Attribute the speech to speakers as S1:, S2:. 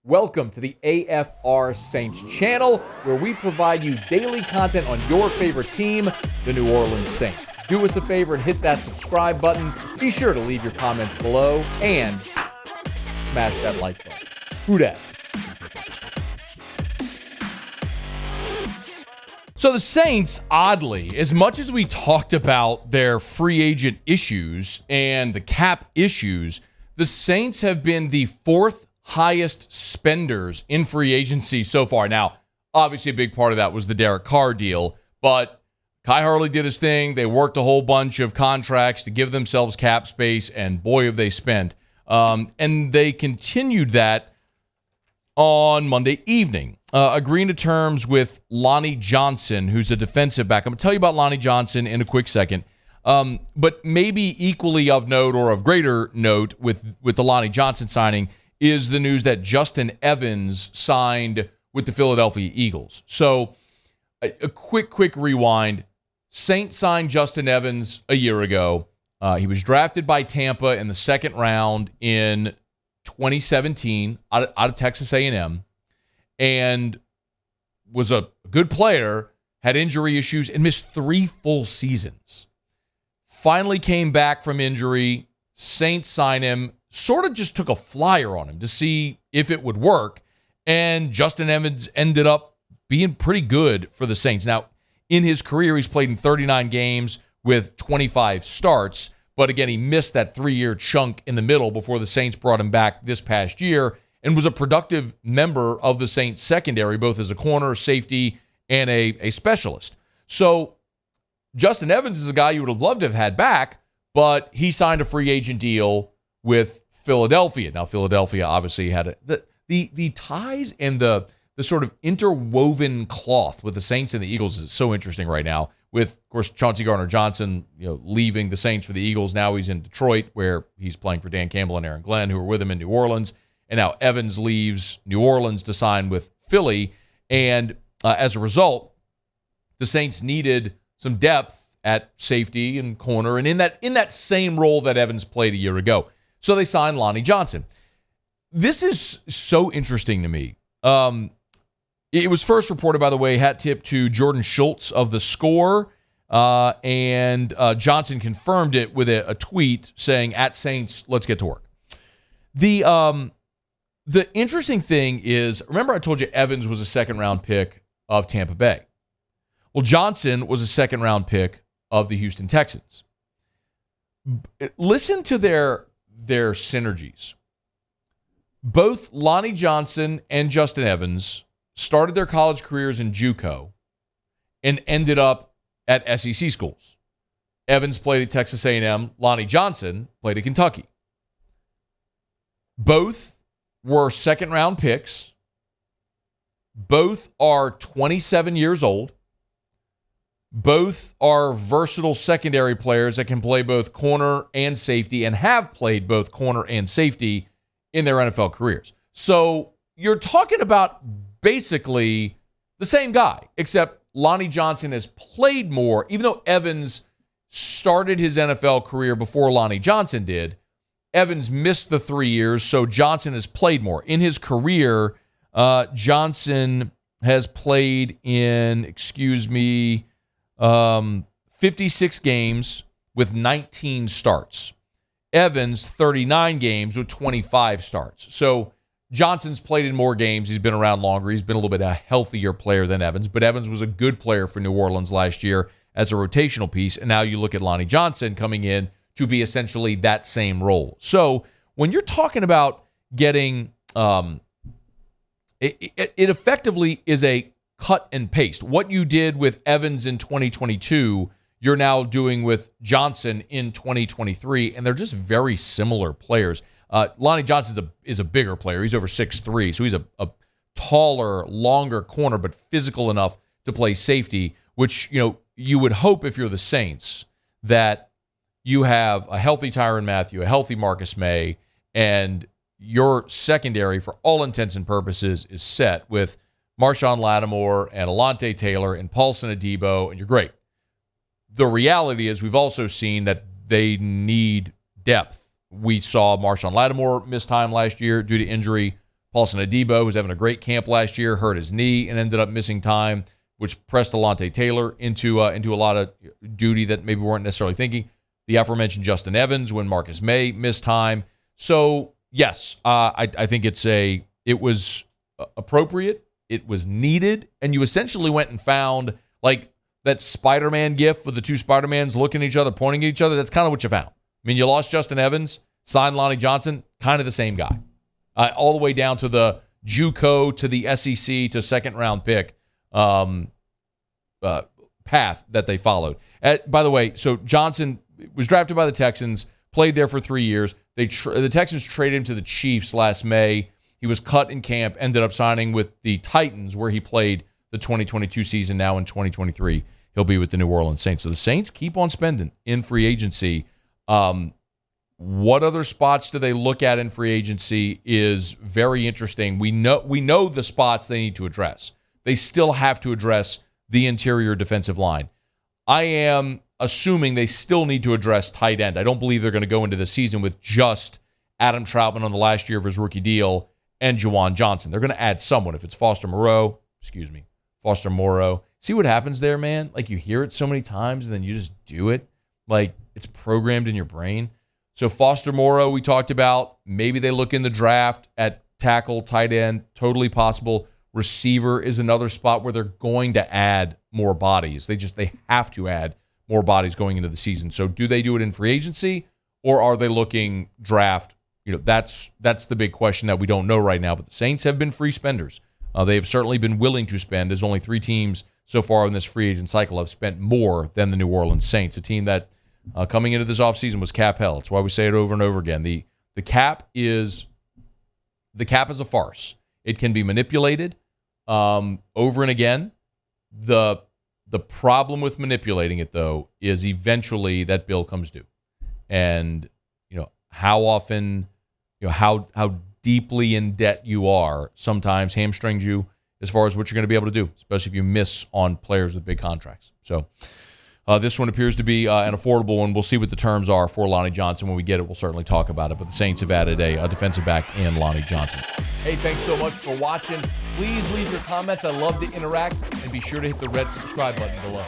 S1: Welcome to the AFR Saints channel, where we provide you daily content on your favorite team, the New Orleans Saints. Do us a favor and hit that subscribe button. Be sure to leave your comments below and smash that like button. Who dat? So the Saints, oddly, as much as we talked about their free agent issues and the cap issues, the Saints have been the fourth highest spenders in free agency so far. Now, obviously a big part of that was the Derek Carr deal, but Kai Harley did his thing. They worked a whole bunch of contracts to give themselves cap space, and boy, have they spent. And they continued that on Monday evening, agreeing to terms with Lonnie Johnson, who's a defensive back. I'm going to tell you about Lonnie Johnson in a quick second. But maybe equally of note or of greater note with the Lonnie Johnson signing is the news that Justin Evans signed with the Philadelphia Eagles. So a quick rewind. Saints signed Justin Evans a year ago. He was drafted by Tampa in the second round in 2017 out of Texas A&M and was a good player, had injury issues, and missed 3 full seasons. Finally came back from injury. Saints signed him, sort of just took a flyer on him to see if it would work, and Justin Evans ended up being pretty good for the Saints. Now, in his career, he's played in 39 games with 25 starts, but again, he missed that 3-year chunk in the middle before the Saints brought him back this past year and was a productive member of the Saints secondary, both as a corner, safety, and a specialist. So Justin Evans is a guy you would have loved to have had back, but he signed a free agent deal with Philadelphia. Now, Philadelphia obviously had the ties and the sort of interwoven cloth with the Saints and the Eagles is so interesting right now. With, of course, Chauncey Gardner-Johnson, leaving the Saints for the Eagles. Now he's in Detroit, where he's playing for Dan Campbell and Aaron Glenn, who are with him in New Orleans. And now Evans leaves New Orleans to sign with Philly. And as a result, the Saints needed some depth at safety and corner, and in that same role that Evans played a year ago. So they signed Lonnie Johnson. This is so interesting to me. It was first reported, by the way, hat tip to Jordan Schultz of The Score, and Johnson confirmed it with a tweet saying, "At Saints, let's get to work." The interesting thing is, remember I told you Evans was a second-round pick of Tampa Bay. Well, Johnson was a second-round pick of the Houston Texans. Listen to their synergies. Both Lonnie Johnson and Justin Evans started their college careers in JUCO and ended up at SEC schools. Evans played at Texas A&M. Lonnie Johnson played at Kentucky. Both were second-round picks. Both are 27 years old. Both are versatile secondary players that can play both corner and safety and have played both corner and safety in their NFL careers. So you're talking about basically the same guy, except Lonnie Johnson has played more. Even though Evans started his NFL career before Lonnie Johnson did, Evans missed the 3 years, so Johnson has played more. In his career, Johnson has played in, 56 games with 19 starts. Evans, 39 games with 25 starts. So Johnson's played in more games. He's been around longer. He's been a little bit a healthier player than Evans, but Evans was a good player for New Orleans last year as a rotational piece, and now you look at Lonnie Johnson coming in to be essentially that same role. So when you're talking about getting it effectively is a cut and paste. What you did with Evans in 2022, you're now doing with Johnson in 2023, and they're just very similar players. Lonnie Johnson is a bigger player. He's over 6'3", so he's a taller, longer corner, but physical enough to play safety, which you would hope if you're the Saints that you have a healthy Tyrann Mathieu, a healthy Marcus May, and your secondary, for all intents and purposes, is set with Marshawn Lattimore and Alontae Taylor and Paulson Adebo, and you're great. The reality is we've also seen that they need depth. We saw Marshawn Lattimore miss time last year due to injury. Paulson Adebo, who's having a great camp last year, hurt his knee and ended up missing time, which pressed Alontae Taylor into a lot of duty that maybe we weren't necessarily thinking. The aforementioned Justin Evans when Marcus May missed time. So, yes, I think it was appropriate. It was needed. And you essentially went and found, like, that Spider-Man gif with the two Spider-Mans looking at each other, pointing at each other. That's kind of what you found. I mean, you lost Justin Evans, signed Lonnie Johnson, kind of the same guy. All the way down to the JUCO, to the SEC, to second-round pick path that they followed. By the way, so Johnson was drafted by the Texans, played there for 3 years. The Texans traded him to the Chiefs last May. He was cut in camp, ended up signing with the Titans, where he played the 2022 season. Now in 2023, he'll be with the New Orleans Saints. So the Saints keep on spending in free agency. What other spots do they look at in free agency is very interesting. We know the spots they need to address. They still have to address the interior defensive line. I am assuming they still need to address tight end. I don't believe they're going to go into the season with just Adam Troutman on the last year of his rookie deal and Juwan Johnson. They're going to add someone. If it's Foster Moreau. See what happens there, man? Like, you hear it so many times and then you just do it. Like, it's programmed in your brain. So Foster Moreau, we talked about. Maybe they look in the draft at tackle, tight end. Totally possible. Receiver is another spot where they're going to add more bodies. They have to add more bodies going into the season. So do they do it in free agency, or are they looking draft? That's the big question that we don't know right now. But the Saints have been free spenders. They have certainly been willing to spend, as only 3 teams so far in this free agent cycle have spent more than the New Orleans Saints, a team that coming into this offseason was cap hell. That's why we say it over and over again. The cap is a farce. It can be manipulated over and again. The problem with manipulating it, though, is eventually that bill comes due. And how often, how deeply in debt you are sometimes hamstrings you as far as what you're going to be able to do, especially if you miss on players with big contracts. So this one appears to be an affordable one. We'll see what the terms are for Lonnie Johnson. When we get it, we'll certainly talk about it. But the Saints have added a defensive back in Lonnie Johnson. Hey, thanks so much for watching. Please leave your comments. I love to interact. And be sure to hit the red subscribe button below.